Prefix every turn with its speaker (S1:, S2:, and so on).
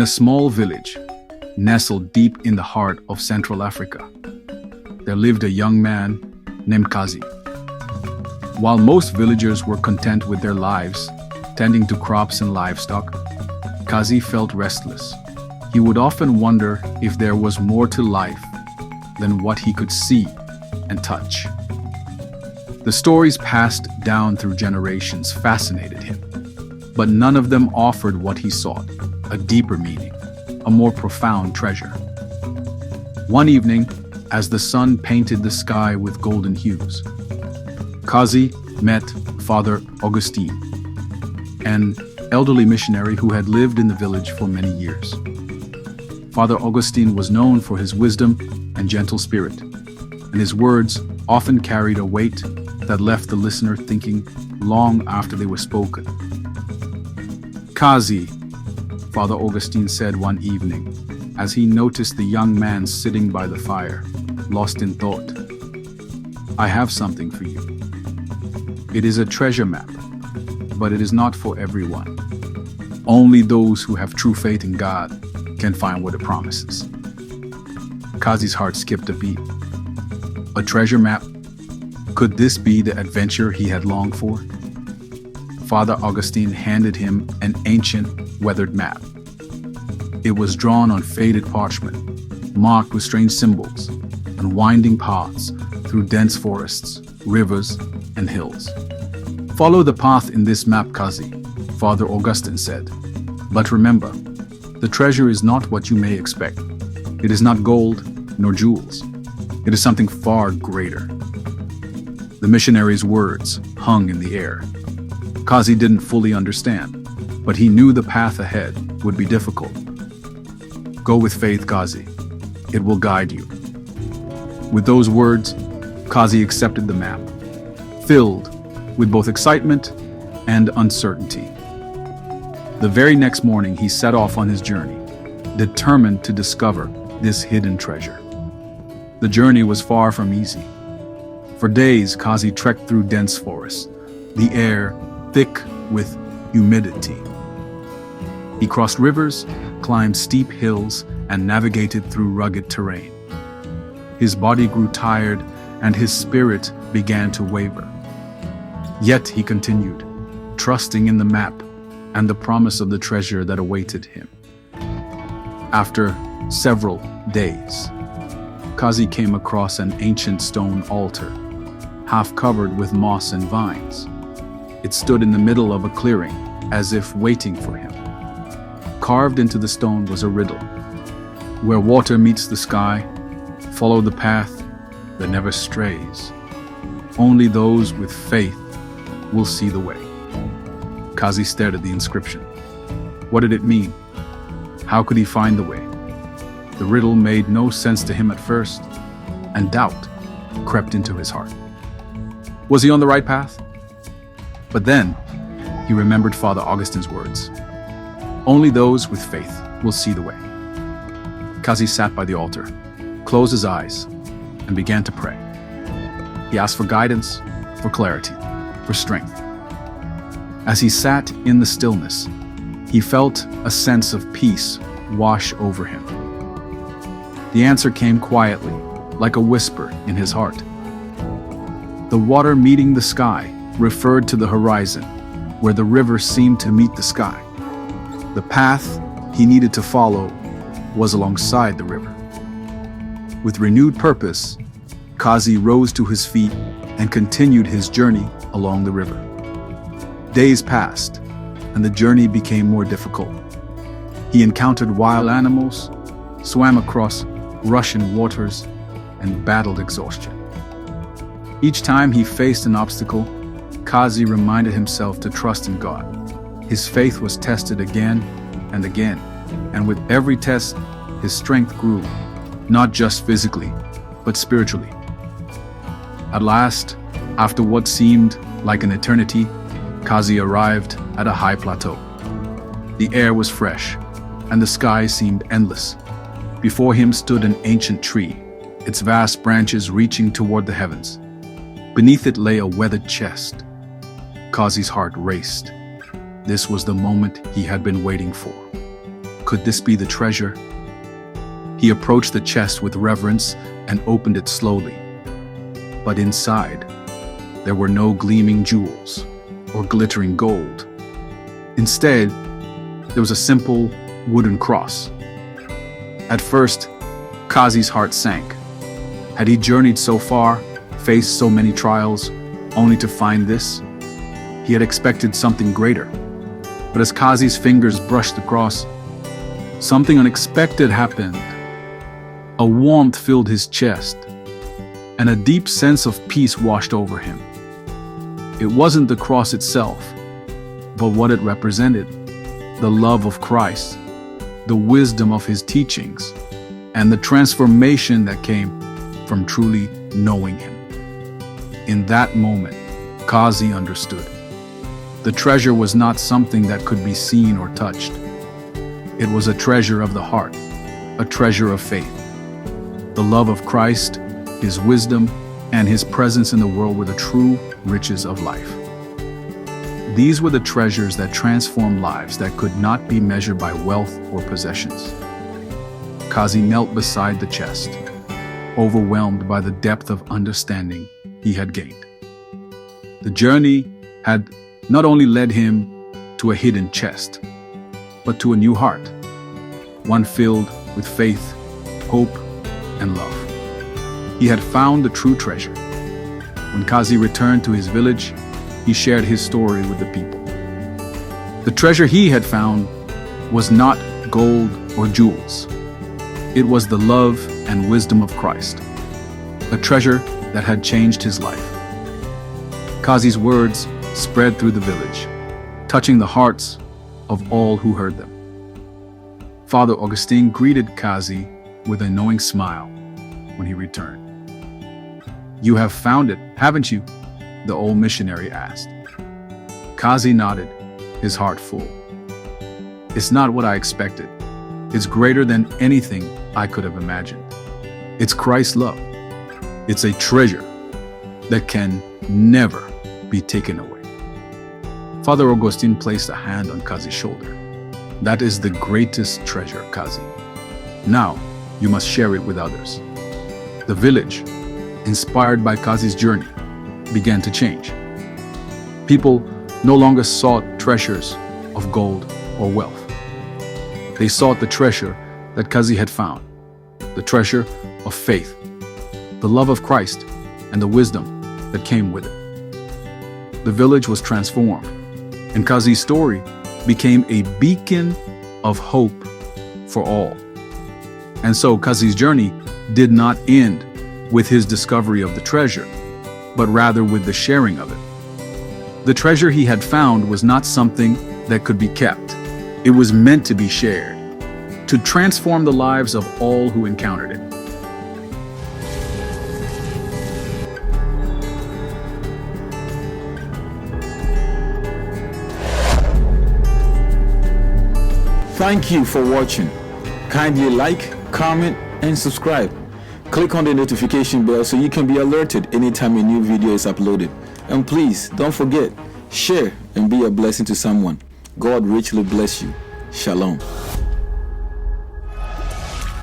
S1: In a small village, nestled deep in the heart of Central Africa, there lived a young man named Kazi. While most villagers were content with their lives, tending to crops and livestock, Kazi felt restless. He would often wonder if there was more to life than what he could see and touch. The stories passed down through generations fascinated him, but none of them offered what he sought, a deeper meaning, a more profound treasure. One evening, as the sun painted the sky with golden hues, Kazi met Father Augustine, an elderly missionary who had lived in the village for many years. Father Augustine was known for his wisdom and gentle spirit, and his words often carried a weight that left the listener thinking long after they were spoken. "Kazi," Father Augustine said one evening, as he noticed the young man sitting by the fire, lost in thought, "I have something for you. It is a treasure map, but it is not for everyone. Only those who have true faith in God can find what it promises." Kazi's heart skipped a beat. A treasure map? Could this be the adventure he had longed for? Father Augustine handed him an ancient, weathered map. It was drawn on faded parchment, marked with strange symbols and winding paths through dense forests, rivers, and hills. "Follow the path in this map, Kazi," Father Augustine said. "But remember, the treasure is not what you may expect. It is not gold nor jewels. It is something far greater." The missionary's words hung in the air. Kazi didn't fully understand, but he knew the path ahead would be difficult. "Go with faith, Kazi. It will guide you." With those words, Kazi accepted the map, filled with both excitement and uncertainty. The very next morning, he set off on his journey, determined to discover this hidden treasure. The journey was far from easy. For days, Kazi trekked through dense forests, the air thick with humidity. He crossed rivers, climbed steep hills, and navigated through rugged terrain. His body grew tired, and his spirit began to waver. Yet he continued, trusting in the map and the promise of the treasure that awaited him. After several days, Kazi came across an ancient stone altar, half covered with moss and vines. It stood in the middle of a clearing, as if waiting for him. Carved into the stone was a riddle. Where water meets the sky, follow the path that never strays. Only those with faith will see the way. Kazi stared at the inscription. What did it mean? How could he find the way? The riddle made no sense to him at first, and doubt crept into his heart. Was he on the right path? But then he remembered Father Augustine's words. Only those with faith will see the way. Kazi sat by the altar, closed his eyes, and began to pray. He asked for guidance, for clarity, for strength. As he sat in the stillness, he felt a sense of peace wash over him. The answer came quietly, like a whisper in his heart. The water meeting the sky referred to the horizon, where the river seemed to meet the sky. The path he needed to follow was alongside the river. With renewed purpose, Kazi rose to his feet and continued his journey along the river. Days passed, and the journey became more difficult. He encountered wild animals, swam across rushing waters, and battled exhaustion. Each time he faced an obstacle, Kazi reminded himself to trust in God. His faith was tested again and again, and with every test, his strength grew, not just physically, but spiritually. At last, after what seemed like an eternity, Kazi arrived at a high plateau. The air was fresh, and the sky seemed endless. Before him stood an ancient tree, its vast branches reaching toward the heavens. Beneath it lay a weathered chest. Kazi's heart raced. This was the moment he had been waiting for. Could this be the treasure? He approached the chest with reverence and opened it slowly. But inside, there were no gleaming jewels or glittering gold. Instead, there was a simple wooden cross. At first, Kazi's heart sank. Had he journeyed so far, faced so many trials, only to find this? He had expected something greater. But as Kazi's fingers brushed the cross, something unexpected happened. A warmth filled his chest, and a deep sense of peace washed over him. It wasn't the cross itself, but what it represented: the love of Christ, the wisdom of his teachings, and the transformation that came from truly knowing him. In that moment, Kazi understood. The treasure was not something that could be seen or touched. It was a treasure of the heart, a treasure of faith. The love of Christ, his wisdom, and his presence in the world were the true riches of life. These were the treasures that transformed lives that could not be measured by wealth or possessions. Kazi knelt beside the chest, overwhelmed by the depth of understanding he had gained. The journey had not only led him to a hidden chest, but to a new heart, one filled with faith, hope, and love. He had found the true treasure. When Kazi returned to his village, he shared his story with the people. The treasure he had found was not gold or jewels. It was the love and wisdom of Christ, a treasure that had changed his life. Kazi's words spread through the village, touching the hearts of all who heard them. Father Augustine greeted Kazi with a knowing smile when he returned. "You have found it, haven't you?" the old missionary asked. Kazi nodded, his heart full. "It's not what I expected. It's greater than anything I could have imagined. It's Christ's love. It's a treasure that can never be taken away." Father Augustine placed a hand on Kazi's shoulder. "That is the greatest treasure, Kazi. Now, you must share it with others." The village, inspired by Kazi's journey, began to change. People no longer sought treasures of gold or wealth. They sought the treasure that Kazi had found, the treasure of faith, the love of Christ, and the wisdom that came with it. The village was transformed, and Kazi's story became a beacon of hope for all. And so Kazi's journey did not end with his discovery of the treasure, but rather with the sharing of it. The treasure he had found was not something that could be kept. It was meant to be shared, to transform the lives of all who encountered it.
S2: Thank you for watching. Kindly like, comment, and subscribe. Click on the notification bell so you can be alerted anytime a new video is uploaded. And please, don't forget, share and be a blessing to someone. God richly bless you. Shalom.